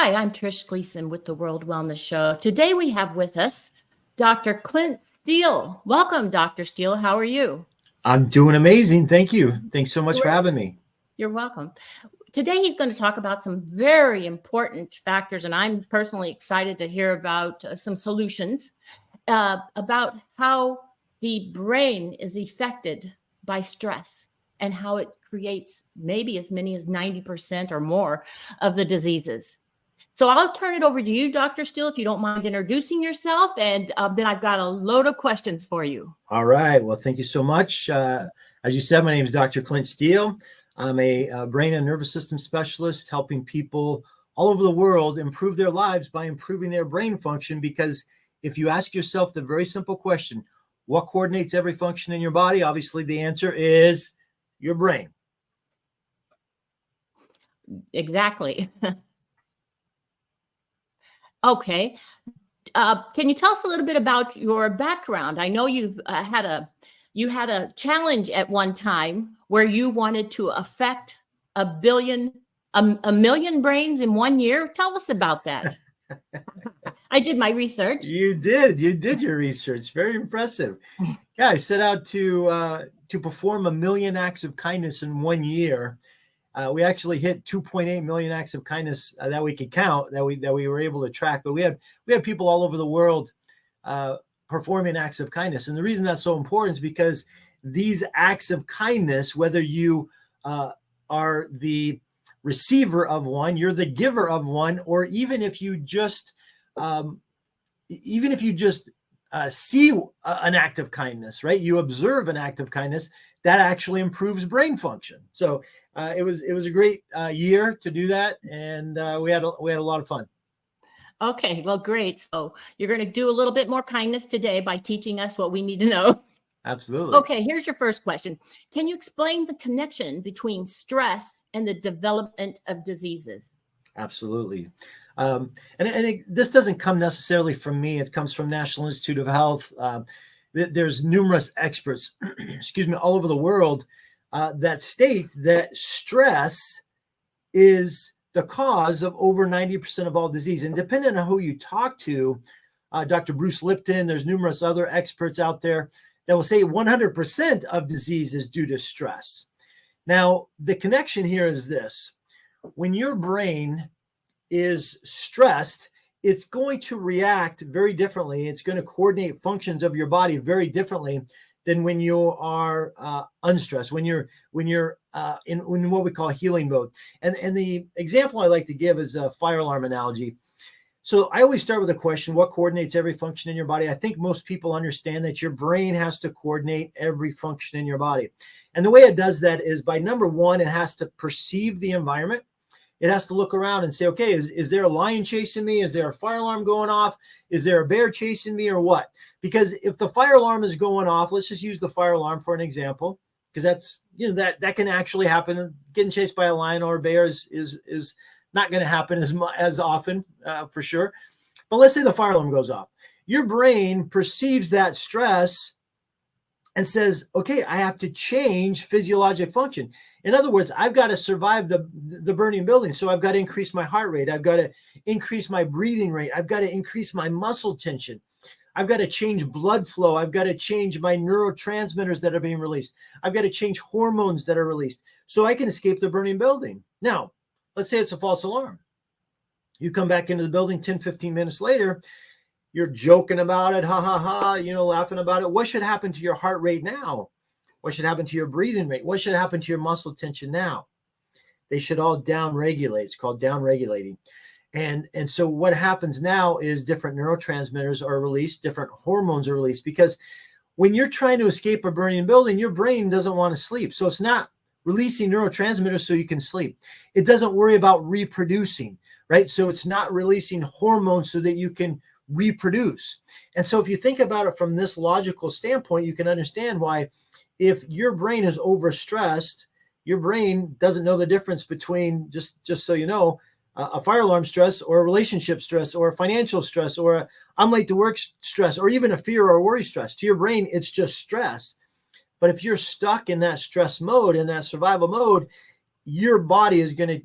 Hi, I'm Trish Gleason with the World Wellness Show. Today we have with us Dr. Clint Steele. Welcome, Dr. Steele. How are you? I'm doing amazing. Thank you. Thanks so much for Great. having me. You're welcome. Today he's going to talk about some very important factors, and I'm personally excited to hear about some solutions about how the brain is affected by stress and how it creates maybe as many as 90% or more of the diseases. So I'll turn it over to you, Dr. Steele, if you don't mind introducing yourself, and then I've got a load of questions for you. All right. Well, thank you so much. As you said, my name is Dr. Clint Steele. I'm a brain and nervous system specialist helping people all over the world improve their lives by improving their brain function. Because if you ask yourself the very simple question, what coordinates every function in your body? Obviously, the answer is your brain. Exactly. Okay. Can you tell us a little bit about your background? I know you've had a challenge at one time where you wanted to affect a million brains in 1 year. Tell us about that. I did my research. You did your research. Very impressive. Yeah, I set out to perform 1 million acts of kindness in 1 year. We actually hit 2.8 million acts of kindness that we could count, that we were able to track. But we had people all over the world performing acts of kindness, and the reason that's so important is because these acts of kindness, whether you are the receiver of one, you're the giver of one, or even if you just see an act of kindness, right? You observe an act of kindness that actually improves brain function. So it was a great year to do that, and we had a lot of fun. Okay, well, great. So you're going to do a little bit more kindness today by teaching us what we need to know. Absolutely. Okay, here's your first question. Can you explain the connection between stress and the development of diseases? Absolutely. This doesn't come necessarily from me. It comes from National Institute of Health. There's numerous experts, excuse me, all over the world that state that stress is the cause of over 90% of all disease. And depending on who you talk to, Dr. Bruce Lipton, there's numerous other experts out there that will say 100% of disease is due to stress. Now, the connection here is this. When your brain is stressed, it's going to react very differently. It's going to coordinate functions of your body very differently than when you are unstressed, when you're in what we call healing mode. And the example I like to give is a fire alarm analogy. So I always start with a question: what coordinates every function in your body? I think most people understand that your brain has to coordinate every function in your body. And the way it does that is by, number one, it has to perceive the environment. It has to look around and say, okay, is there a lion chasing me? Is there a fire alarm going off? Is there a bear chasing me, or what? Because if the fire alarm is going off, let's just use the fire alarm for an example, because that's, that can actually happen. Getting chased by a lion or a bear is not going to happen as often, for sure. But let's say the fire alarm goes off. Your brain perceives that stress and says, okay, I have to change physiologic function. In other words, I've got to survive the burning building. So I've got to increase my heart rate. I've got to increase my breathing rate. I've got to increase my muscle tension. I've got to change blood flow. I've got to change my neurotransmitters that are being released. I've got to change hormones that are released so I can escape the burning building. Now, let's say it's a false alarm. You come back into the building 10, 15 minutes later, you're joking about it, ha, ha, ha, laughing about it. What should happen to your heart rate now? What should happen to your breathing rate? What should happen to your muscle tension now? They should all down-regulate. It's called down-regulating. And so what happens now is different neurotransmitters are released, different hormones are released, because when you're trying to escape a burning building, your brain doesn't want to sleep. So it's not releasing neurotransmitters so you can sleep. It doesn't worry about reproducing, right? So it's not releasing hormones so that you can reproduce. And so if you think about it from this logical standpoint, you can understand why, if your brain is overstressed, your brain doesn't know the difference between, just so you know, a fire alarm stress or a relationship stress or a financial stress or a I'm late to work stress or even a fear or worry stress. To your brain, it's just stress. But if you're stuck in that stress mode, in that survival mode, your body is going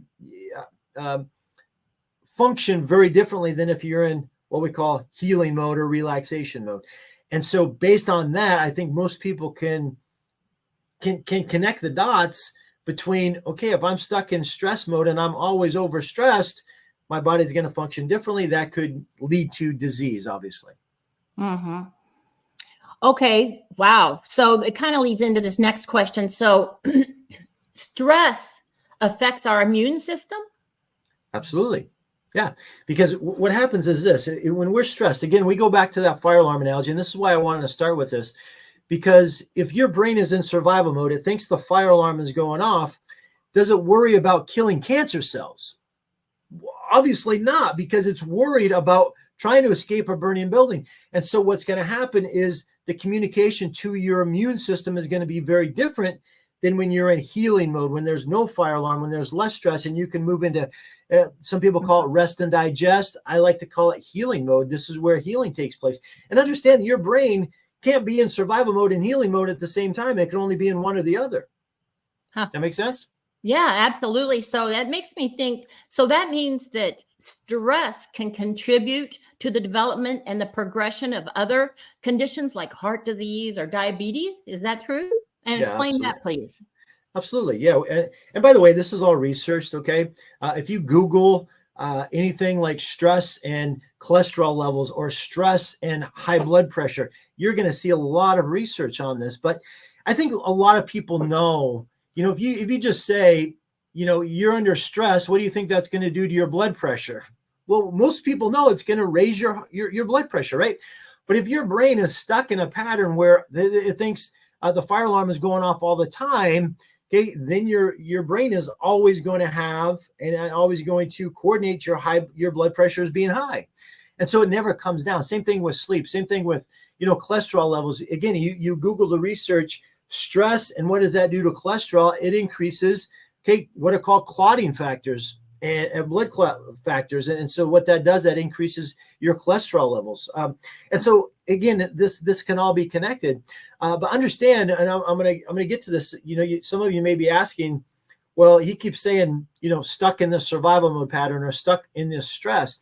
to function very differently than if you're in what we call healing mode or relaxation mode. And so based on that, I think most people can connect the dots between, okay, if I'm stuck in stress mode and I'm always overstressed, my body's going to function differently. That could lead to disease, obviously. Mm-hmm. Okay. Wow. So it kind of leads into this next question. So stress affects our immune system? Absolutely. Yeah. Because what happens is this, when we're stressed, again, we go back to that fire alarm analogy. And this is why I wanted to start with this, because if your brain is in survival mode, it thinks the fire alarm is going off. Does it worry about killing cancer cells? Obviously not, because it's worried about trying to escape a burning building. And so what's going to happen is the communication to your immune system is going to be very different than when you're in healing mode, when there's no fire alarm, when there's less stress, and you can move into, some people call it rest and digest. I like to call it healing mode. This is where healing takes place. And understand your brain can't be in survival mode and healing mode at the same time. It can only be in one or the other. That makes sense? Yeah, absolutely. So that makes me think, so that means that stress can contribute to the development and the progression of other conditions like heart disease or diabetes. Is that true? And Yeah, explain absolutely. that, please. Absolutely. Yeah. And by the way, this is all researched. Okay. If you Google anything like stress and cholesterol levels or stress and high blood pressure, you're going to see a lot of research on this. But I think a lot of people know, if you just say, you're under stress, what do you think that's going to do to your blood pressure? Well, most people know it's going to raise your blood pressure, right? But if your brain is stuck in a pattern where it thinks the fire alarm is going off all the time, okay, then your brain is always going to have and always going to coordinate your blood pressure as being high. And so it never comes down. Same thing with sleep. Same thing with, cholesterol levels. Again, you Google the research, stress, and what does that do to cholesterol? It increases, what are called clotting factors and blood clot factors. And so what that does, that increases your cholesterol levels. And so again, this can all be connected. But understand, and I'm gonna get to this. Some of you may be asking, well, he keeps saying, stuck in the survival mode pattern or stuck in this stress.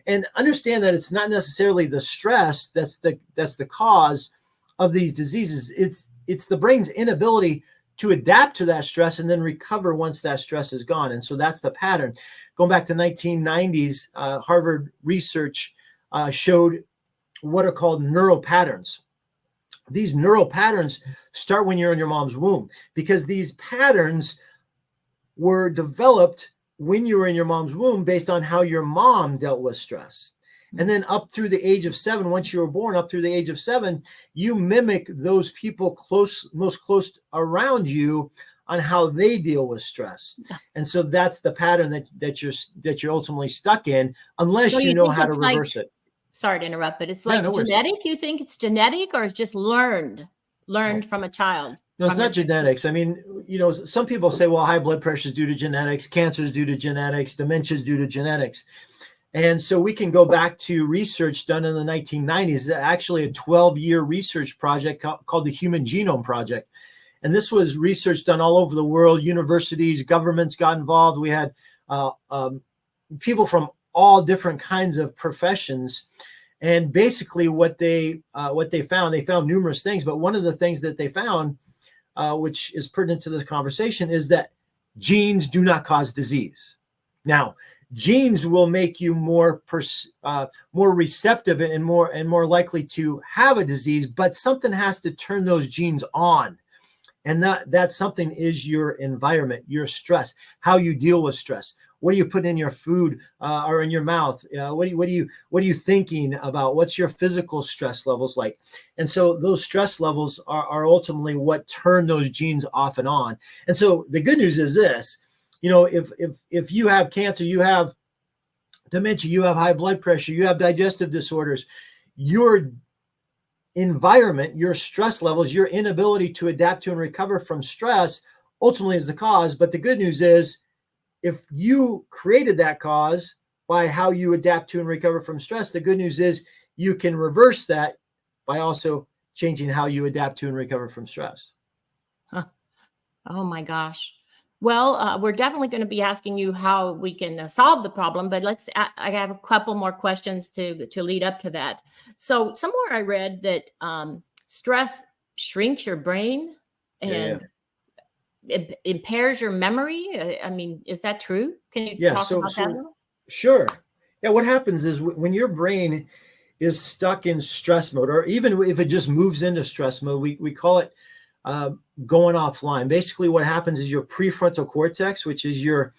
And understand that it's not necessarily the stress that's the cause of these diseases. It's the brain's inability to adapt to that stress and then recover once that stress is gone. And so that's the pattern. Going back to 1990s, Harvard research showed what are called neural patterns. These neural patterns start when you're in your mom's womb, because these patterns were developed when you were in your mom's womb based on how your mom dealt with stress. And then up through the age of 7, once you were born, up through the age of 7, you mimic those people most close around you on how they deal with stress. And so that's the pattern that you're ultimately stuck in, unless you know how to reverse it. Sorry to interrupt, but it's like genetic. You think it's genetic, or it's just learned from a child? No, it's not genetics. I mean, some people say, well, high blood pressure is due to genetics, cancer is due to genetics, dementia is due to genetics. And so we can go back to research done in the 1990s, actually a 12-year research project called the Human Genome Project. And this was research done all over the world. Universities, governments got involved. We had people from all different kinds of professions. And basically what they found numerous things. But one of the things that they found, which is pertinent to this conversation, is that genes do not cause disease. Now, genes will make you more receptive and more likely to have a disease, but something has to turn those genes on. And that something is your environment, your stress, how you deal with stress. What do you put in your food or in your mouth? What are you thinking about? What's your physical stress levels like? And so those stress levels are ultimately what turn those genes off and on. And so the good news is this. If you have cancer, you have dementia, you have high blood pressure, you have digestive disorders, your environment, your stress levels, your inability to adapt to and recover from stress ultimately is the cause. But the good news is, if you created that cause by how you adapt to and recover from stress, the good news is you can reverse that by also changing how you adapt to and recover from stress. Huh. Oh my gosh. Well, we're definitely going to be asking you how we can solve the problem, but I have a couple more questions to lead up to that. So somewhere I read that stress shrinks your brain Yeah. and it impairs your memory. I mean, is that true? Can you Yeah. talk So, about that a so little? sure. Yeah. What happens is when your brain is stuck in stress mode, or even if it just moves into stress mode, we call it uh, going offline. Basically, what happens is your prefrontal cortex, which is your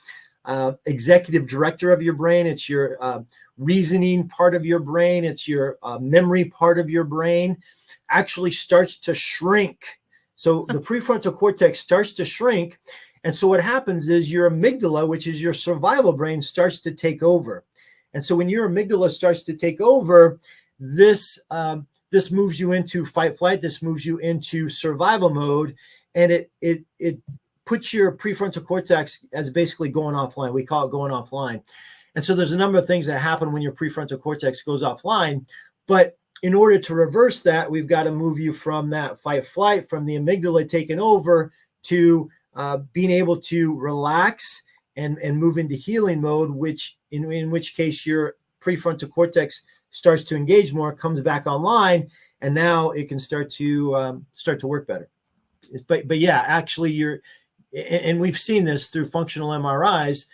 executive director of your brain, it's your reasoning part of your brain, it's your memory part of your brain, actually starts to shrink. So the prefrontal cortex starts to shrink. And so what happens is your amygdala, which is your survival brain, starts to take over. And so when your amygdala starts to take over, this moves you into fight flight. This moves you into survival mode, and it puts your prefrontal cortex as basically going offline. We call it going offline. And so there's a number of things that happen when your prefrontal cortex goes offline. But in order to reverse that, we've got to move you from that fight flight, from the amygdala taking over, to being able to relax and move into healing mode, which in which case your prefrontal cortex starts to engage more, comes back online, and now it can start to work better. But yeah, actually, and we've seen this through functional MRIs,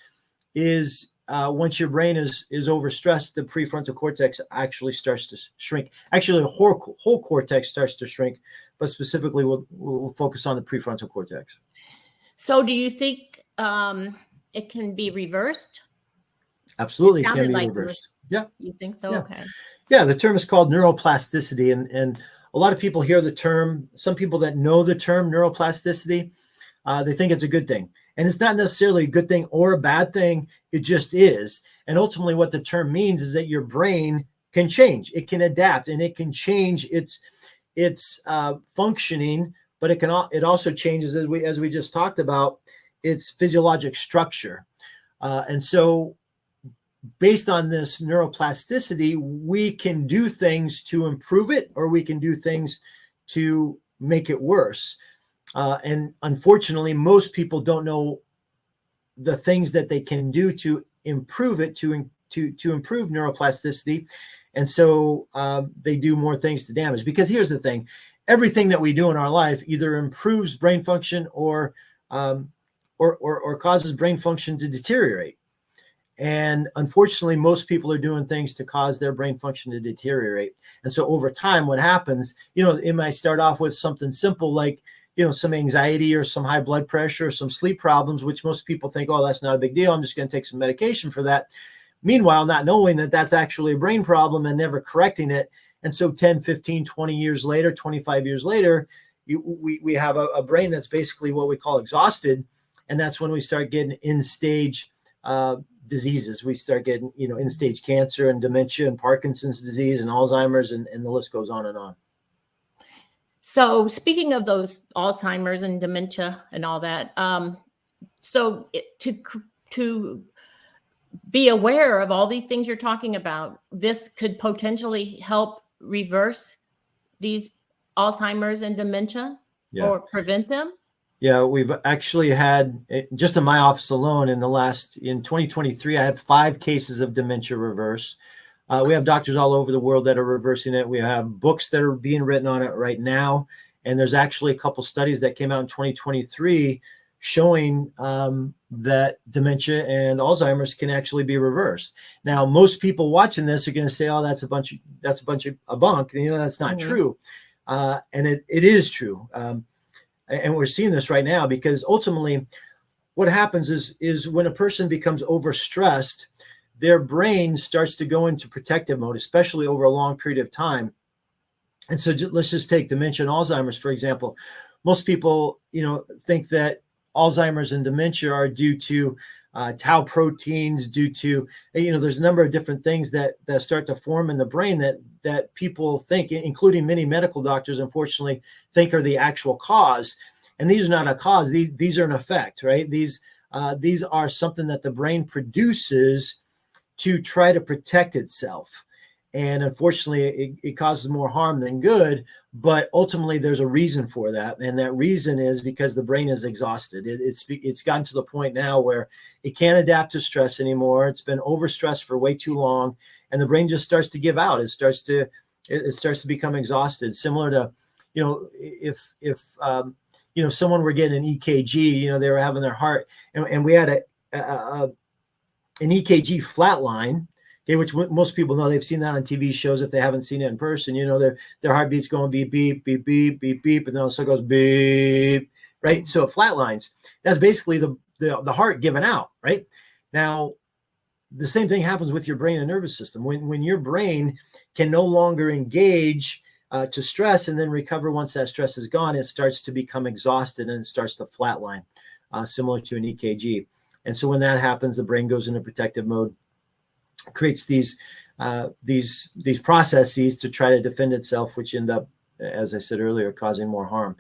is once your brain is overstressed, the prefrontal cortex actually starts to shrink. Actually, the whole cortex starts to shrink, but specifically we'll focus on the prefrontal cortex. So do you think it can be reversed? Absolutely, It it can sounded be like reversed. Yeah, you think so. yeah, Okay. yeah. The term is called neuroplasticity, and a lot of people hear the term. Some people that know the term neuroplasticity, they think it's a good thing, and it's not necessarily a good thing or a bad thing. It just is. And ultimately, what the term means is that your brain can change, it can adapt, and it can change its functioning. But it also changes, as we just talked about, its physiologic structure. And so based on this neuroplasticity, we can do things to improve it, or we can do things to make it worse. And unfortunately, most people don't know the things that they can do to improve it, to improve neuroplasticity. And so they do more things to damage. Because here's the thing: everything that we do in our life either improves brain function or causes brain function to deteriorate. And unfortunately, most people are doing things to cause their brain function to deteriorate. And so over time, what happens, it might start off with something simple like, some anxiety or some high blood pressure or some sleep problems, which most people think, oh, that's not a big deal, I'm just going to take some medication for that. Meanwhile, not knowing that that's actually a brain problem and never correcting it. And so 10, 15, 20 years later, 25 years later, we have a brain that's basically what we call exhausted. And that's when we start getting in-stage diseases. We start getting, end-stage cancer and dementia and Parkinson's disease and Alzheimer's, and the list goes on and on. So speaking of those Alzheimer's and dementia and all that, to be aware of all these things you're talking about, this could potentially help reverse these Alzheimer's and dementia, or prevent them. Yeah, we've actually had, just in my office alone, in 2023, I had 5 cases of dementia reverse. We have doctors all over the world that are reversing it. We have books that are being written on it right now. And there's actually a couple studies that came out in 2023 showing that dementia and Alzheimer's can actually be reversed. Now, most people watching this are going to say, "Oh, that's a bunch of bunk." That's not true. And it is true. And we're seeing this right now, because ultimately what happens is when a person becomes overstressed, their brain starts to go into protective mode, especially over a long period of time. And so let's just take dementia and Alzheimer's, for example. Most people, think that Alzheimer's and dementia are due to tau proteins, due to, there's a number of different things that start to form in the brain that people think, including many medical doctors, unfortunately, think are the actual cause. And these are not a cause. These are an effect, right? These are something that the brain produces to try to protect itself. And unfortunately, it causes more harm than good. But ultimately, there's a reason for that. And that reason is because the brain is exhausted. It's gotten to the point now where it can't adapt to stress anymore. It's been overstressed for way too long. And the brain just starts to give out. It starts to become exhausted. Similar to, if someone were getting an EKG, they were having their heart, and we had an EKG flatline, okay, which most people know. They've seen that on TV shows. If they haven't seen it in person, their heartbeat's going beep, beep, beep, beep, beep, beep, and then also goes beep, right? So it flatlines. That's basically the heart giving out, right? Now, the same thing happens with your brain and nervous system. When your brain can no longer engage to stress and then recover once that stress is gone, it starts to become exhausted and it starts to flatline, similar to an EKG. And so when that happens, the brain goes into protective mode, creates these processes to try to defend itself, which end up, as I said earlier, causing more harm.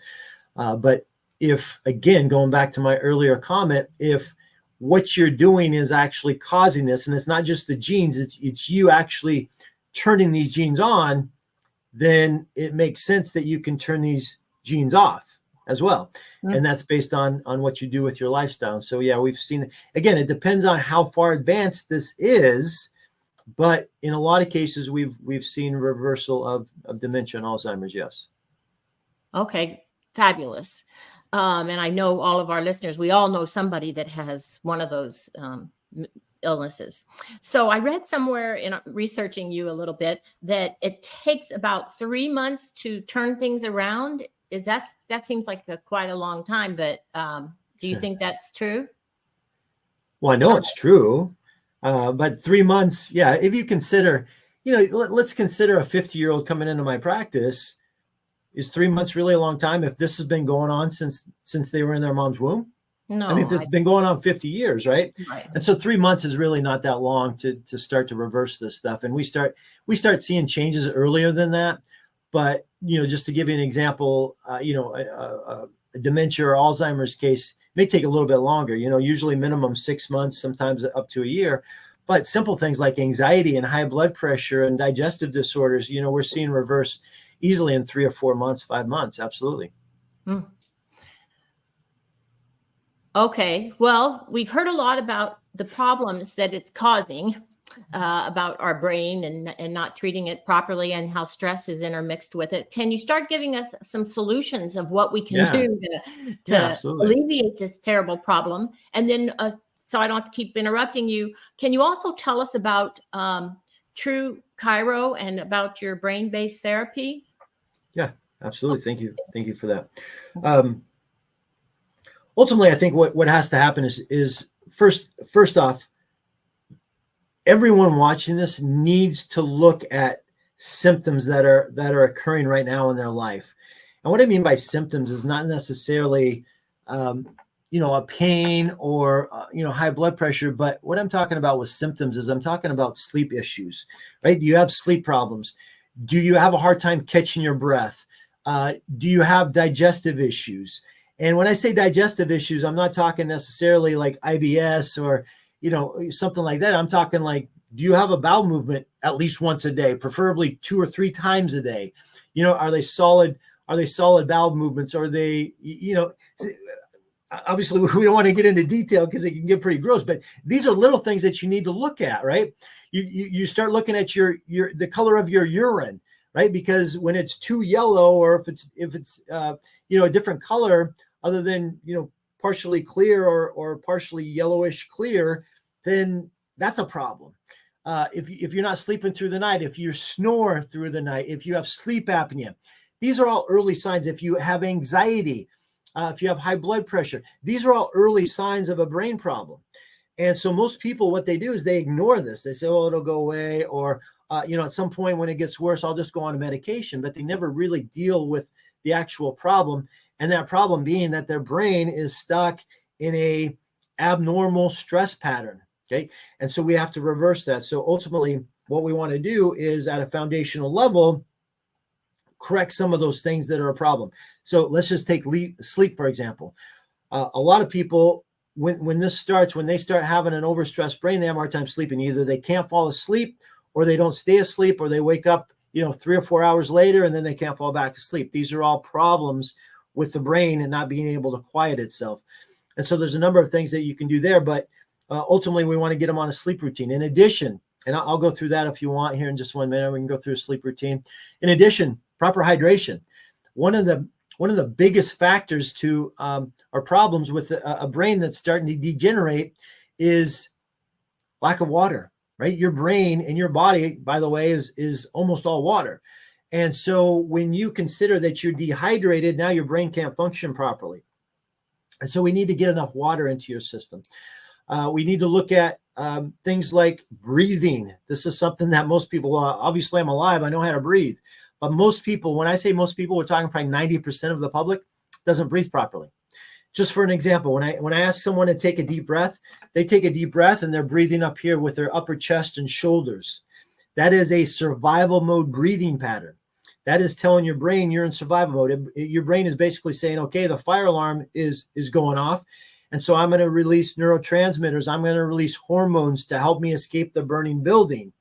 But if, again, going back to my earlier comment, if what you're doing is actually causing this, and it's not just the genes, it's you actually turning these genes on, then it makes sense that you can turn these genes off as well. And that's based on what you do with your lifestyle. So yeah, we've seen, again, it depends on how far advanced this is, but in a lot of cases, we've seen reversal of dementia and Alzheimer's. Yes. Okay, fabulous. And I know all of our listeners, we all know somebody that has one of those illnesses. So I read somewhere in researching you a little bit that it takes about 3 months to turn things around. That seems like quite a long time, but do you think that's true? Well, I know it's true, but 3 months, yeah. If you consider, let's consider a 50-year-old coming into my practice. Is 3 months really a long time if this has been going on since they were in their mom's womb? No. I mean, if this has been going on 50 years, right? Right. And so 3 months is really not that long to start to reverse this stuff. And we start seeing changes earlier than that. But, just to give you an example, a dementia or Alzheimer's case may take a little bit longer, usually minimum 6 months, sometimes up to a year. But simple things like anxiety and high blood pressure and digestive disorders, we're seeing reverse easily in 3 or 4 months, 5 months. Absolutely. Okay. Well, we've heard a lot about the problems that it's causing, about our brain and not treating it properly, and how stress is intermixed with it. Can you start giving us some solutions of what we can do to alleviate this terrible problem? And then, so I don't have to keep interrupting you, can you also tell us about TRUCHIRO and about your brain-based therapy? Yeah, absolutely. Thank you for that. Ultimately, I think what has to happen is first off, everyone watching this needs to look at symptoms that are occurring right now in their life. And what I mean by symptoms is not necessarily a pain or high blood pressure, but what I'm talking about with symptoms is I'm talking about sleep issues, right? Do you have sleep problems? Do you have a hard time catching your breath? Do you have digestive issues? And when I say digestive issues, I'm not talking necessarily like IBS or, something like that. I'm talking like, do you have a bowel movement at least once a day, preferably 2 or 3 times a day? Are they solid bowel movements? Are they, obviously we don't want to get into detail because it can get pretty gross, but these are little things that you need to look at, right? You start looking at the color of your urine, right? Because when it's too yellow, or if it's a different color other than partially clear or partially yellowish clear, then that's a problem. If you're not sleeping through the night, if you snore through the night, if you have sleep apnea, these are all early signs. If you have anxiety, if you have high blood pressure, these are all early signs of a brain problem. And so most people, what they do is they ignore this. They say, oh, it'll go away. Or, at some point when it gets worse, I'll just go on medication. But they never really deal with the actual problem. And that problem being that their brain is stuck in a abnormal stress pattern. Okay. And so we have to reverse that. So ultimately, what we want to do is at a foundational level, correct some of those things that are a problem. So let's just take sleep, for example. A lot of people, when they start having an overstressed brain, they have a hard time sleeping. Either they can't fall asleep or they don't stay asleep, or they wake up, 3 or 4 hours later, and then they can't fall back to sleep. These are all problems with the brain and not being able to quiet itself. And so there's a number of things that you can do there, but ultimately we want to get them on a sleep routine. In addition, and I'll go through that if you want here in just 1 minute, we can go through a sleep routine. In addition, proper hydration. One of the biggest factors to our problems with a brain that's starting to degenerate is lack of water, right? Your brain and your body, by the way, is almost all water. And so when you consider that you're dehydrated, now your brain can't function properly. And so we need to get enough water into your system. We need to look at things like breathing. This is something that most people, obviously I'm alive, I know how to breathe. But most people, when I say most people, we're talking probably 90% of the public doesn't breathe properly. Just for an example, when I ask someone to take a deep breath, they take a deep breath and they're breathing up here with their upper chest and shoulders. That is a survival mode breathing pattern. That is telling your brain you're in survival mode. Your brain is basically saying, okay, the fire alarm is going off. And so I'm going to release neurotransmitters. I'm going to release hormones to help me escape the burning building,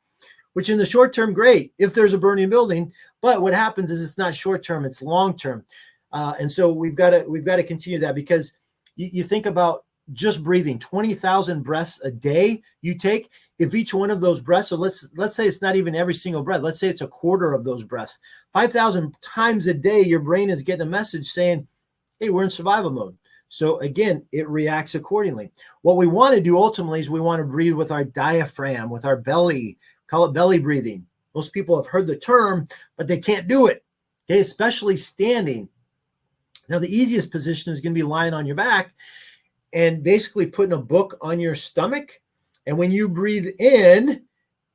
which in the short term, great, if there's a burning building. But what happens is it's not short term, it's long term. And so we've got to continue that, because you think about just breathing 20,000 breaths a day you take. If each one of those breaths, so let's say it's not even every single breath, let's say it's a quarter of those breaths, 5,000 times a day, your brain is getting a message saying, hey, we're in survival mode. So again, it reacts accordingly. What we want to do ultimately is we want to breathe with our diaphragm, with our belly, call it belly breathing. Most people have heard the term, but they can't do it, okay, especially standing. Now, the easiest position is going to be lying on your back and basically putting a book on your stomach. And when you breathe in,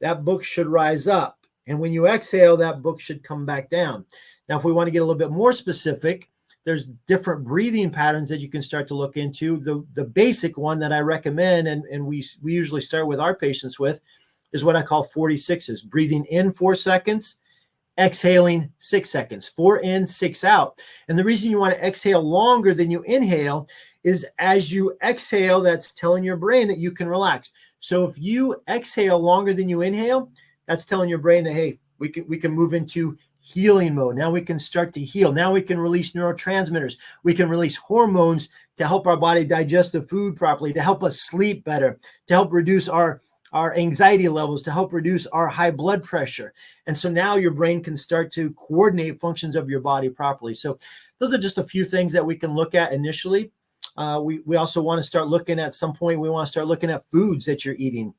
that book should rise up. And when you exhale, that book should come back down. Now, if we want to get a little bit more specific, there's different breathing patterns that you can start to look into. The basic one that I recommend, and we usually start with our patients with, is what I call 46s. Breathing in 4 seconds, exhaling 6 seconds. 4 in, 6 out. And the reason you want to exhale longer than you inhale is as you exhale, that's telling your brain that you can relax. So if you exhale longer than you inhale, that's telling your brain that, hey, we can move into healing mode. Now we can start to heal. Now we can release neurotransmitters. We can release hormones to help our body digest the food properly, to help us sleep better, to help reduce our anxiety levels, to help reduce our high blood pressure. And so now your brain can start to coordinate functions of your body properly. So those are just a few things that we can look at initially. We also want to start looking at some point, we want to start looking at foods that you're eating.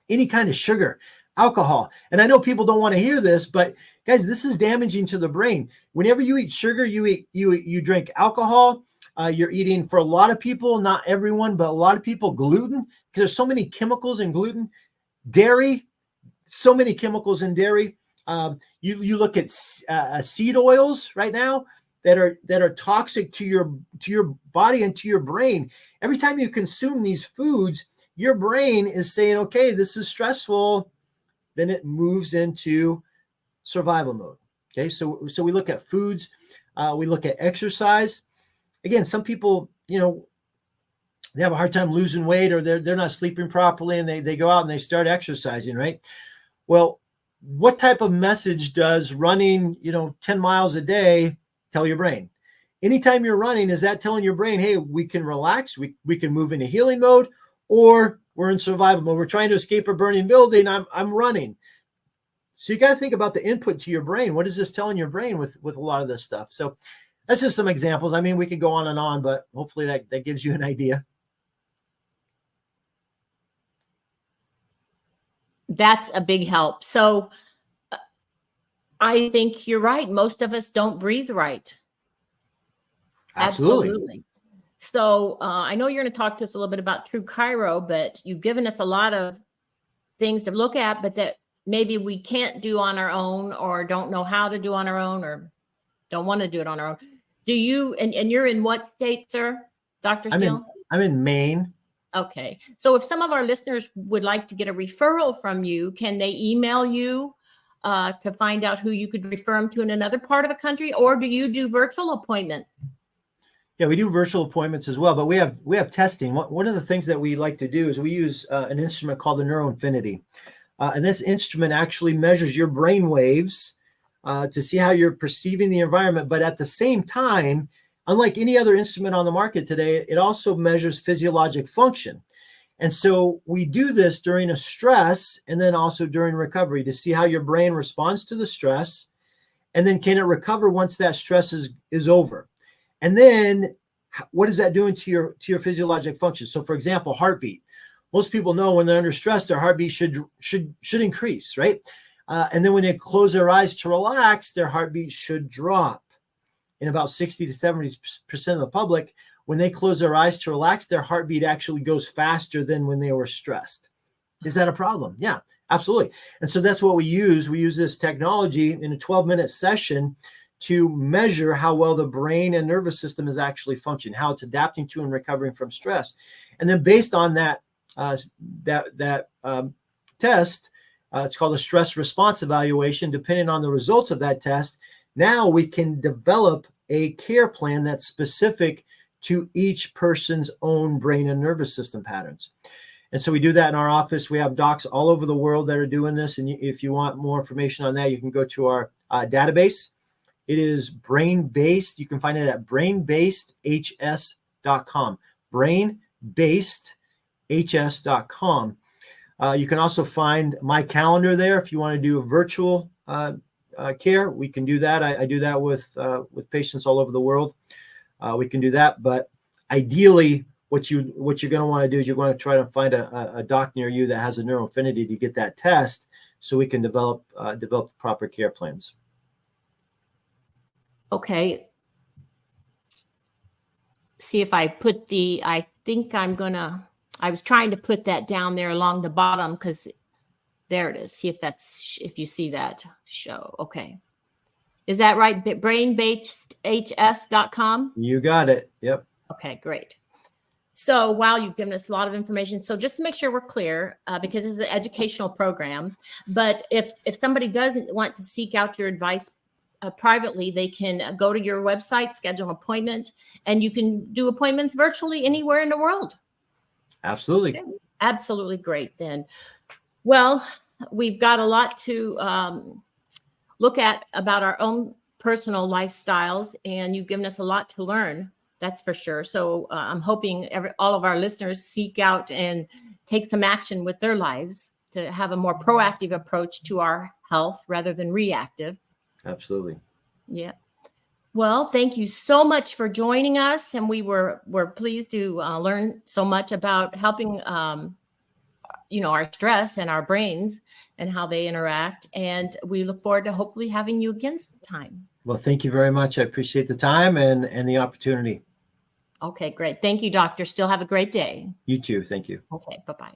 Any kind of sugar, alcohol. And I know people don't want to hear this, but guys, this is damaging to the brain. Whenever you eat sugar, you drink alcohol, you're eating, for a lot of people, not everyone, but a lot of people, gluten, because there's so many chemicals in gluten. Dairy, so many chemicals in dairy. You look at seed oils right now that are toxic to your body and to your brain. Every time you consume these foods, your brain is saying, okay, this is stressful. Then it moves into survival mode. Okay, so we look at foods, we look at exercise. Again, some people, they have a hard time losing weight, or they're not sleeping properly, and they go out and they start exercising, right? Well, what type of message does running, 10 miles a day tell your brain? Anytime you're running, is that telling your brain, hey, we can relax, we can move into healing mode, or we're in survival mode, we're trying to escape a burning building, I'm running. So you got to think about the input to your brain. What is this telling your brain with a lot of this stuff? So that's just some examples. I mean, we could go on and on, but hopefully that gives you an idea. That's a big help. So I think you're right. Most of us don't breathe right. Absolutely. So I know you're going to talk to us a little bit about TRUCHIRO, but you've given us a lot of things to look at, but that maybe we can't do on our own, or don't know how to do on our own, or don't want to do it on our own. Do you, and you're in what state, sir, Dr. Steele? I'm in Maine. Okay. So if some of our listeners would like to get a referral from you, can they email you to find out who you could refer them to in another part of the country, or do you do virtual appointments? Yeah, we do virtual appointments as well, but we have testing. One of the things that we like to do is we use an instrument called the neuroinfinity. And this instrument actually measures your brain waves to see how you're perceiving the environment. But at the same time, unlike any other instrument on the market today, it also measures physiologic function. And so we do this during a stress and then also during recovery to see how your brain responds to the stress. And then can it recover once that stress is over? And then what is that doing to your physiologic function? So for example, heartbeat. Most people know when they're under stress, their heartbeat should increase, right? And then when they close their eyes to relax, their heartbeat should drop. In about 60 to 70% of the public, when they close their eyes to relax, their heartbeat actually goes faster than when they were stressed. Is that a problem? Yeah, absolutely. And so that's what we use. We use this technology in a 12-minute session to measure how well the brain and nervous system is actually functioning, how it's adapting to and recovering from stress. And then based on that test, it's called a stress response evaluation. Depending on the results of that test, now we can develop a care plan that's specific to each person's own brain and nervous system patterns. And so we do that in our office. We have docs all over the world that are doing this. And if you want more information on that, you can go to our database. It is brain-based. You can find it at brainbasedhs.com. Brainbasedhs.com. You can also find my calendar there if you want to do a virtual care. We can do that. I do that with patients all over the world. We can do that, but ideally, what you're going to want to do is you're going to try to find a doc near you that has a neuroaffinity to get that test, so we can develop proper care plans. Okay. See if I put I was trying to put that down there along the bottom because there it is. See if you see that show. Okay. Is that right? Brainbasedhs.com? You got it. Yep. Okay, great. So wow, you've given us a lot of information. So just to make sure we're clear, because it's an educational program, but if somebody doesn't want to seek out your advice privately, they can go to your website, schedule an appointment, and you can do appointments virtually anywhere in the world. Absolutely. Okay. Absolutely great then. Well, we've got a lot to look at about our own personal lifestyles, and you've given us a lot to learn. That's for sure. So I'm hoping all of our listeners seek out and take some action with their lives to have a more proactive approach to our health rather than reactive. Absolutely. Yeah. Well, thank you so much for joining us. And we're pleased to learn so much about helping, our stress and our brains and how they interact. And we look forward to hopefully having you again sometime. Well, thank you very much. I appreciate the time and the opportunity. Okay, great. Thank you, doctor. Still have a great day. You too. Thank you. Okay, bye-bye.